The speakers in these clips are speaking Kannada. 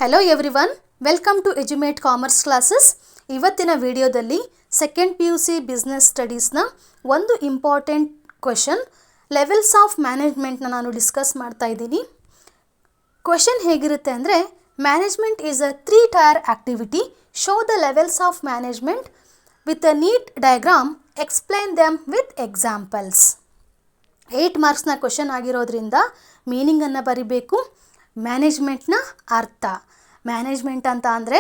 Hello everyone, welcome to Edumate commerce classes. ಇವತ್ತಿನ ವಿಡಿಯೋದಲ್ಲಿ ಸೆಕೆಂಡ್ PUC ಬಿಸ್ನೆಸ್ ಸ್ಟಡೀಸ್ನ ಒಂದು ಇಂಪಾರ್ಟೆಂಟ್ ಕ್ವೆಶನ್ ಲೆವೆಲ್ಸ್ ಆಫ್ ಮ್ಯಾನೇಜ್ಮೆಂಟ್ನ ನಾನು ಡಿಸ್ಕಸ್ ಮಾಡ್ತಾ ಇದ್ದೀನಿ. ಕ್ವೆಶನ್ ಹೇಗಿರುತ್ತೆ ಅಂದರೆ, management is a 3 tier activity. Show the levels of management with a neat diagram. Explain them with examples. 8 ಮಾರ್ಕ್ಸ್ನ ಕ್ವೆಶನ್ ಆಗಿರೋದ್ರಿಂದ ಮೀನಿಂಗನ್ನು ಬರಿಬೇಕು. ಮ್ಯಾನೇಜ್ಮೆಂಟ್ನ ಅರ್ಥ. ಮ್ಯಾನೇಜ್ಮೆಂಟ್ ಅಂತ ಅಂದರೆ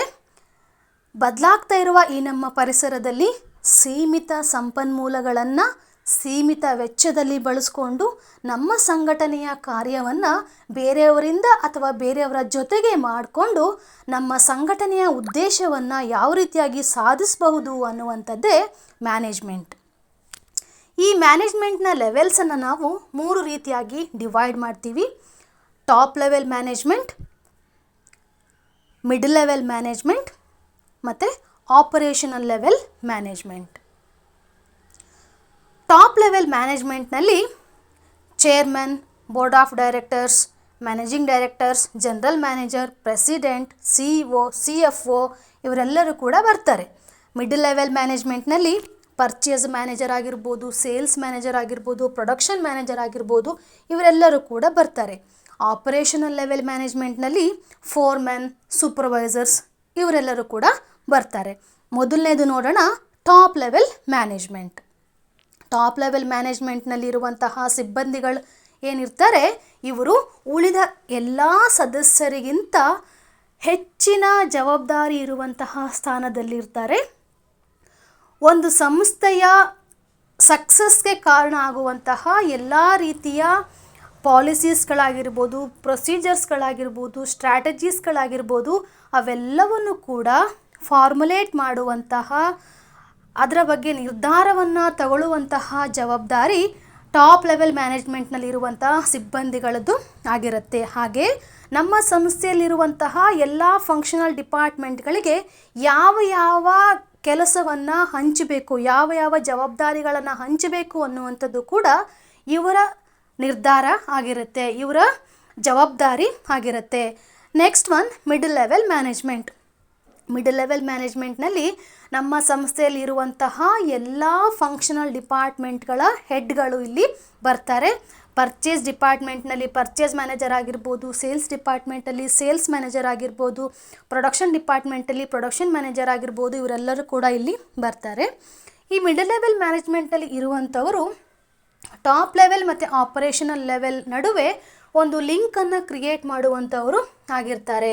ಬದಲಾಗ್ತಾ ಇರುವ ಈ ನಮ್ಮ ಪರಿಸರದಲ್ಲಿ ಸೀಮಿತ ಸಂಪನ್ಮೂಲಗಳನ್ನು ಸೀಮಿತ ವೆಚ್ಚದಲ್ಲಿ ಬಳಸ್ಕೊಂಡು ನಮ್ಮ ಸಂಘಟನೆಯ ಕಾರ್ಯವನ್ನು ಬೇರೆಯವರಿಂದ ಅಥವಾ ಬೇರೆಯವರ ಜೊತೆಗೆ ಮಾಡಿಕೊಂಡು ನಮ್ಮ ಸಂಘಟನೆಯ ಉದ್ದೇಶವನ್ನು ಯಾವ ರೀತಿಯಾಗಿ ಸಾಧಿಸಬಹುದು ಅನ್ನುವಂಥದ್ದೇ ಮ್ಯಾನೇಜ್ಮೆಂಟ್. ಈ ಮ್ಯಾನೇಜ್ಮೆಂಟ್ನ ಲೆವೆಲ್ಸನ್ನು ನಾವು 3 ರೀತಿಯಾಗಿ ಡಿವೈಡ್ ಮಾಡ್ತೀವಿ. Top level management, middle level management ಮತ್ತು operational level management. Top level ಮ್ಯಾನೇಜ್ಮೆಂಟ್ನಲ್ಲಿ chairman, board of directors, managing directors, general manager, president, CEO, CFO ಇವರೆಲ್ಲರೂ ಕೂಡ ಬರ್ತಾರೆ. ಮಿಡಲ್ ಲೆವೆಲ್ ಮ್ಯಾನೇಜ್ಮೆಂಟ್ನಲ್ಲಿ ಪರ್ಚೇಸ್ ಮ್ಯಾನೇಜರ್ ಆಗಿರ್ಬೋದು, ಸೇಲ್ಸ್ ಮ್ಯಾನೇಜರ್ ಆಗಿರ್ಬೋದು, ಪ್ರೊಡಕ್ಷನ್ ಮ್ಯಾನೇಜರ್ ಆಗಿರ್ಬೋದು, ಇವರೆಲ್ಲರೂ ಕೂಡ ಬರ್ತಾರೆ. ಆಪರೇಷನಲ್ ಲೆವೆಲ್ ಮ್ಯಾನೇಜ್ಮೆಂಟ್ನಲ್ಲಿ ಫೋರ್ಮನ್, ಸೂಪರ್ವೈಸರ್ಸ್ ಇವರೆಲ್ಲರೂ ಕೂಡ ಬರ್ತಾರೆ. ಮೊದಲನೇದು ನೋಡೋಣ, top level management. Top level ಮ್ಯಾನೇಜ್ಮೆಂಟ್ನಲ್ಲಿರುವಂತಹ ಸಿಬ್ಬಂದಿಗಳು ಏನಿರ್ತಾರೆ, ಇವರು ಉಳಿದ ಎಲ್ಲ ಸದಸ್ಯರಿಗಿಂತ ಹೆಚ್ಚಿನ ಜವಾಬ್ದಾರಿ ಇರುವಂತಹ ಸ್ಥಾನದಲ್ಲಿರ್ತಾರೆ. ಒಂದು ಸಂಸ್ಥೆಯ ಸಕ್ಸಸ್ಗೆ ಕಾರಣ ಆಗುವಂತಹ ಎಲ್ಲ ರೀತಿಯ ಪಾಲಿಸೀಸ್ಗಳಾಗಿರ್ಬೋದು, ಪ್ರೊಸೀಜರ್ಸ್ಗಳಾಗಿರ್ಬೋದು, ಸ್ಟ್ರಾಟಜೀಸ್ಗಳಾಗಿರ್ಬೋದು, ಅವೆಲ್ಲವನ್ನು ಕೂಡ ಫಾರ್ಮುಲೇಟ್ ಮಾಡುವಂತಹ, ಅದರ ಬಗ್ಗೆ ನಿರ್ಧಾರವನ್ನು ತಗೊಳ್ಳುವಂತಹ ಜವಾಬ್ದಾರಿ ಟಾಪ್ ಲೆವೆಲ್ ಮ್ಯಾನೇಜ್ಮೆಂಟ್ನಲ್ಲಿರುವಂತಹ ಸಿಬ್ಬಂದಿಗಳದ್ದು ಆಗಿರುತ್ತೆ. ಹಾಗೆ ನಮ್ಮ ಸಂಸ್ಥೆಯಲ್ಲಿರುವಂತಹ ಎಲ್ಲ ಫಂಕ್ಷನಲ್ ಡಿಪಾರ್ಟ್ಮೆಂಟ್ಗಳಿಗೆ ಯಾವ ಕೆಲಸವನ್ನು ಹಂಚಬೇಕು, ಯಾವ ಜವಾಬ್ದಾರಿಗಳನ್ನು ಹಂಚಬೇಕು ಅನ್ನುವಂಥದ್ದು ಕೂಡ ಇವರ ನಿರ್ಧಾರ ಆಗಿರುತ್ತೆ, ಇವರ ಜವಾಬ್ದಾರಿ ಆಗಿರುತ್ತೆ. Next one, middle level management. Middle level ಮ್ಯಾನೇಜ್ಮೆಂಟ್ನಲ್ಲಿ ನಮ್ಮ ಸಂಸ್ಥೆಯಲ್ಲಿ ಇರುವಂತಹ ಎಲ್ಲ ಫಂಕ್ಷನಲ್ ಡಿಪಾರ್ಟ್ಮೆಂಟ್ಗಳ ಹೆಡ್ಗಳು ಇಲ್ಲಿ ಬರ್ತಾರೆ. ಪರ್ಚೇಸ್ ಡಿಪಾರ್ಟ್ಮೆಂಟ್ನಲ್ಲಿ ಪರ್ಚೇಸ್ ಮ್ಯಾನೇಜರ್ ಆಗಿರ್ಬೋದು, ಸೇಲ್ಸ್ ಡಿಪಾರ್ಟ್ಮೆಂಟಲ್ಲಿ ಸೇಲ್ಸ್ ಮ್ಯಾನೇಜರ್ ಆಗಿರ್ಬೋದು, ಪ್ರೊಡಕ್ಷನ್ ಡಿಪಾರ್ಟ್ಮೆಂಟಲ್ಲಿ ಪ್ರೊಡಕ್ಷನ್ ಮ್ಯಾನೇಜರ್ ಆಗಿರ್ಬೋದು, ಇವರೆಲ್ಲರೂ ಕೂಡ ಇಲ್ಲಿ ಬರ್ತಾರೆ. ಈ ಮಿಡಲ್ ಲೆವೆಲ್ ಮ್ಯಾನೇಜ್ಮೆಂಟಲ್ಲಿ ಇರುವಂಥವರು ಟಾಪ್ ಲೆವೆಲ್ ಮತ್ತು ಆಪರೇಷನಲ್ ಲೆವೆಲ್ ನಡುವೆ ಒಂದು ಲಿಂಕನ್ನು ಕ್ರಿಯೇಟ್ ಮಾಡುವಂಥವರು ಆಗಿರ್ತಾರೆ.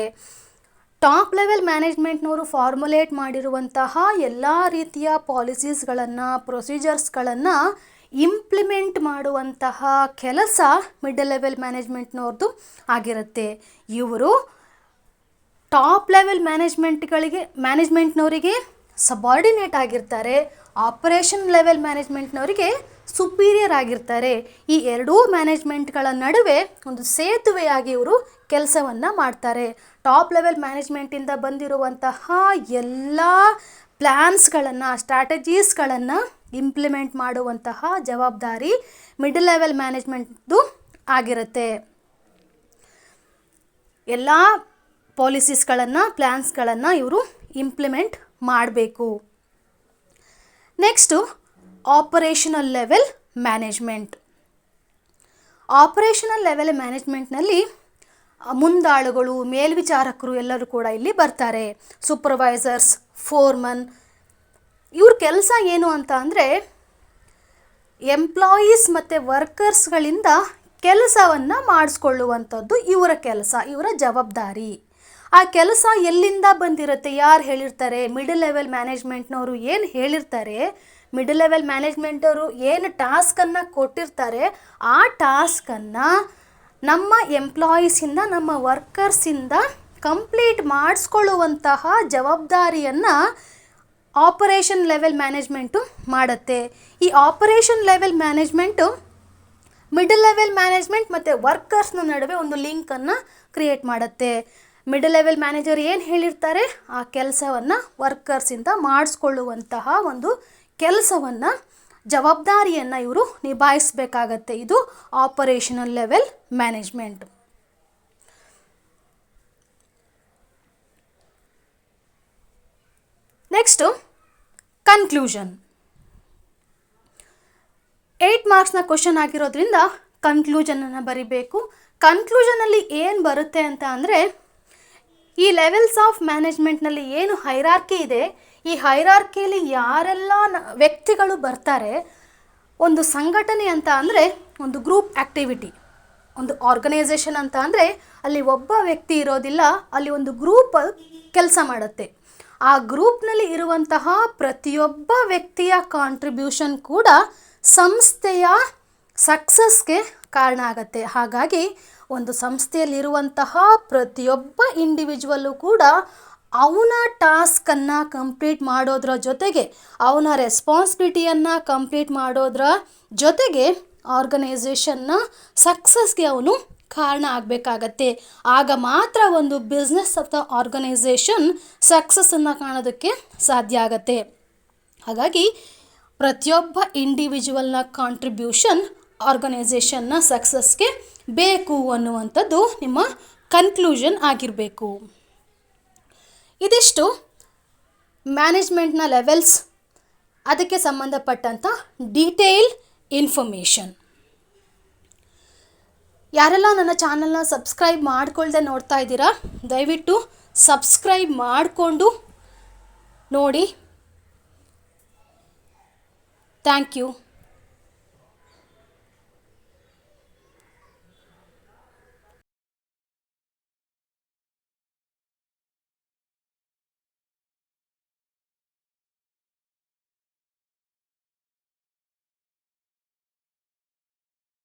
ಟಾಪ್ ಲೆವೆಲ್ ಮ್ಯಾನೇಜ್ಮೆಂಟ್ನವರು ಫಾರ್ಮುಲೇಟ್ ಮಾಡಿರುವಂತಹ ಎಲ್ಲ ರೀತಿಯ ಪಾಲಿಸೀಸ್ಗಳನ್ನು, ಪ್ರೊಸೀಜರ್ಸ್ಗಳನ್ನು ಇಂಪ್ಲಿಮೆಂಟ್ ಮಾಡುವಂತಹ ಕೆಲಸ ಮಿಡಲ್ ಲೆವೆಲ್ ಮ್ಯಾನೇಜ್ಮೆಂಟ್ನವ್ರದ್ದು ಆಗಿರುತ್ತೆ. ಇವರು ಟಾಪ್ ಲೆವೆಲ್ ಮ್ಯಾನೇಜ್ಮೆಂಟ್ನವರಿಗೆ ಸಬಾರ್ಡಿನೇಟ್ ಆಗಿರ್ತಾರೆ. ಆಪರೇಷನ್ ಲೆವೆಲ್ ಮ್ಯಾನೇಜ್ಮೆಂಟ್ನವರಿಗೆ ಸುಪೀರಿಯರ್ ಆಗಿರ್ತಾರೆ. ಈ ಎರಡೂ ಮ್ಯಾನೇಜ್ಮೆಂಟ್ಗಳ ನಡುವೆ ಒಂದು ಸೇತುವೆಯಾಗಿ ಇವರು ಕೆಲಸವನ್ನು ಮಾಡ್ತಾರೆ. ಟಾಪ್ ಲೆವೆಲ್ ಮ್ಯಾನೇಜ್ಮೆಂಟಿಂದ ಬಂದಿರುವಂತಹ ಎಲ್ಲ ಪ್ಲ್ಯಾನ್ಸ್ಗಳನ್ನು, ಸ್ಟ್ರಾಟಜೀಸ್ಗಳನ್ನು ಇಂಪ್ಲಿಮೆಂಟ್ ಮಾಡುವಂತಹ ಜವಾಬ್ದಾರಿ ಮಿಡಲ್ ಲೆವೆಲ್ ಮ್ಯಾನೇಜ್ಮೆಂಟ್ದು ಆಗಿರುತ್ತೆ. ಎಲ್ಲ ಪಾಲಿಸೀಸ್ಗಳನ್ನು, ಪ್ಲ್ಯಾನ್ಸ್ಗಳನ್ನು ಇವರು ಇಂಪ್ಲಿಮೆಂಟ್ ಮಾಡಬೇಕು. Next operational level management. Operational level ಮ್ಯಾನೇಜ್ಮೆಂಟ್ನಲ್ಲಿ ಮುಂದಾಳುಗಳು, ಮೇಲ್ವಿಚಾರಕರು ಎಲ್ಲರೂ ಕೂಡ ಇಲ್ಲಿ ಬರ್ತಾರೆ. ಸೂಪರ್ವೈಸರ್ಸ್, ಫೋರ್ಮನ್, ಇವ್ರ ಕೆಲಸ ಏನು ಅಂತ ಅಂದರೆ ಎಂಪ್ಲಾಯೀಸ್ ಮತ್ತು ವರ್ಕರ್ಸ್ಗಳಿಂದ ಕೆಲಸವನ್ನು ಮಾಡಿಸ್ಕೊಳ್ಳುವಂಥದ್ದು ಇವರ ಕೆಲಸ, ಇವರ ಜವಾಬ್ದಾರಿ. ಆ ಕೆಲಸ ಎಲ್ಲಿಂದ ಬಂದಿರುತ್ತೆ, ಯಾರು ಹೇಳಿರ್ತಾರೆ? ಮಿಡಲ್ ಲೆವೆಲ್ ಮ್ಯಾನೇಜ್ಮೆಂಟ್ನವರು ಏನು ಹೇಳಿರ್ತಾರೆ, ಮಿಡಲ್ ಲೆವೆಲ್ ಮ್ಯಾನೇಜ್ಮೆಂಟವರು ಏನು ಟಾಸ್ಕನ್ನು ಕೊಟ್ಟಿರ್ತಾರೆ, ಆ ಟಾಸ್ಕನ್ನು ನಮ್ಮ ಎಂಪ್ಲಾಯೀಸಿಂದ, ನಮ್ಮ ವರ್ಕರ್ಸಿಂದ ಕಂಪ್ಲೀಟ್ ಮಾಡಿಸ್ಕೊಳ್ಳುವಂತಹ ಜವಾಬ್ದಾರಿಯನ್ನು ಆಪರೇಷನ್ ಲೆವೆಲ್ ಮ್ಯಾನೇಜ್ಮೆಂಟು ಮಾಡುತ್ತೆ. ಈ operation level management middle level management ಮತ್ತು ವರ್ಕರ್ಸ್ನ ನಡುವೆ ಒಂದು ಲಿಂಕನ್ನು ಕ್ರಿಯೇಟ್ ಮಾಡುತ್ತೆ. ಮಿಡಲ್ ಲೆವೆಲ್ ಮ್ಯಾನೇಜರ್ ಏನು ಹೇಳಿರ್ತಾರೆ, ಆ ಕೆಲಸವನ್ನು ವರ್ಕರ್ಸಿಂದ ಮಾಡಿಸ್ಕೊಳ್ಳುವಂತಹ ಒಂದು ಕೆಲಸವನ್ನು, ಜವಾಬ್ದಾರಿಯನ್ನು ಇವರು ನಿಭಾಯಿಸಬೇಕಾಗತ್ತೆ. ಇದು ಆಪರೇಷನಲ್ ಲೆವೆಲ್ ಮ್ಯಾನೇಜ್ಮೆಂಟ್. ಕನ್ಕ್ಲೂಷನ್ 8 ಮಾರ್ಕ್ಸ್ನ ಕ್ವಶನ್ ಆಗಿರೋದ್ರಿಂದ ಕನ್ಕ್ಲೂಷನನ್ನು ಬರಿಬೇಕು. ಕನ್ಕ್ಲೂಷನಲ್ಲಿ ಏನು ಬರುತ್ತೆ ಅಂತ ಅಂದರೆ, ಈ ಲೆವೆಲ್ಸ್ ಆಫ್ ಮ್ಯಾನೇಜ್ಮೆಂಟ್ನಲ್ಲಿ ಏನು ಹೈರಾರ್ಕಿ ಇದೆ, ಈ ಹೈರಾರ್ಕಿಯಲ್ಲಿ ಯಾರೆಲ್ಲ ವ್ಯಕ್ತಿಗಳು ಬರ್ತಾರೆ. ಒಂದು ಸಂಘಟನೆ ಅಂತ ಅಂದರೆ ಒಂದು ಗ್ರೂಪ್ ಆ್ಯಕ್ಟಿವಿಟಿ, ಒಂದು ಆರ್ಗನೈಸೇಷನ್ ಅಂತ ಅಂದರೆ ಅಲ್ಲಿ ಒಬ್ಬ ವ್ಯಕ್ತಿ ಇರೋದಿಲ್ಲ, ಅಲ್ಲಿ ಒಂದು ಗ್ರೂಪ್ ಕೆಲಸ ಮಾಡುತ್ತೆ. ಆ ಗ್ರೂಪ್ನಲ್ಲಿ ಇರುವಂತಹ ಪ್ರತಿಯೊಬ್ಬ ವ್ಯಕ್ತಿಯ ಕಾಂಟ್ರಿಬ್ಯೂಷನ್ ಕೂಡ ಸಂಸ್ಥೆಯ ಸಕ್ಸಸ್ಗೆ ಕಾರಣ ಆಗುತ್ತೆ. ಹಾಗಾಗಿ ಒಂದು ಸಂಸ್ಥೆಯಲ್ಲಿರುವಂತಹ ಪ್ರತಿಯೊಬ್ಬ ಇಂಡಿವಿಜುವಲ್ಲು ಕೂಡ ಅವನ ಟಾಸ್ಕನ್ನು ಕಂಪ್ಲೀಟ್ ಮಾಡೋದ್ರ ಜೊತೆಗೆ, ಅವನ ರೆಸ್ಪಾನ್ಸಿಬಿಲಿಟಿಯನ್ನು ಕಂಪ್ಲೀಟ್ ಮಾಡೋದ್ರ ಜೊತೆಗೆ ಆರ್ಗನೈಸೇಷನ್ನ ಸಕ್ಸಸ್ಗೆ ಅವನು ಕಾರಣ ಆಗಬೇಕಾಗತ್ತೆ. ಆಗ ಮಾತ್ರ ಒಂದು ಬಿಸ್ನೆಸ್ ಆಫ್ ದ ಆರ್ಗನೈಸೇಷನ್ ಸಕ್ಸಸ್ಸನ್ನು ಕಾಣೋದಕ್ಕೆ ಸಾಧ್ಯ ಆಗತ್ತೆ. ಹಾಗಾಗಿ ಪ್ರತಿಯೊಬ್ಬ ಇಂಡಿವಿಜುವಲ್ನ ಕಾಂಟ್ರಿಬ್ಯೂಷನ್ ಆರ್ಗನೈಸೇಷನ್ನ ಸಕ್ಸಸ್ಗೆ ಬೇಕು ಅನ್ನುವಂಥದ್ದು ನಿಮ್ಮ ಕನ್ಕ್ಲೂಷನ್ ಆಗಿರಬೇಕು. ಇದಿಷ್ಟು ಮ್ಯಾನೇಜ್ಮೆಂಟ್ನ ಲೆವೆಲ್ಸ್, ಅದಕ್ಕೆ ಸಂಬಂಧಪಟ್ಟಂಥ ಡೀಟೇಲ್ ಇನ್ಫಾರ್ಮೇಷನ್. ಯಾರೆಲ್ಲ ನನ್ನ ಚಾನಲ್ನ ಸಬ್ಸ್ಕ್ರೈಬ್ ಮಾಡ್ಕೊಳ್ದೆ ನೋಡ್ತಾ ಇದ್ದೀರಾ, ದಯವಿಟ್ಟು ಸಬ್ಸ್ಕ್ರೈಬ್ ಮಾಡಿಕೊಂಡು ನೋಡಿ. Thank you.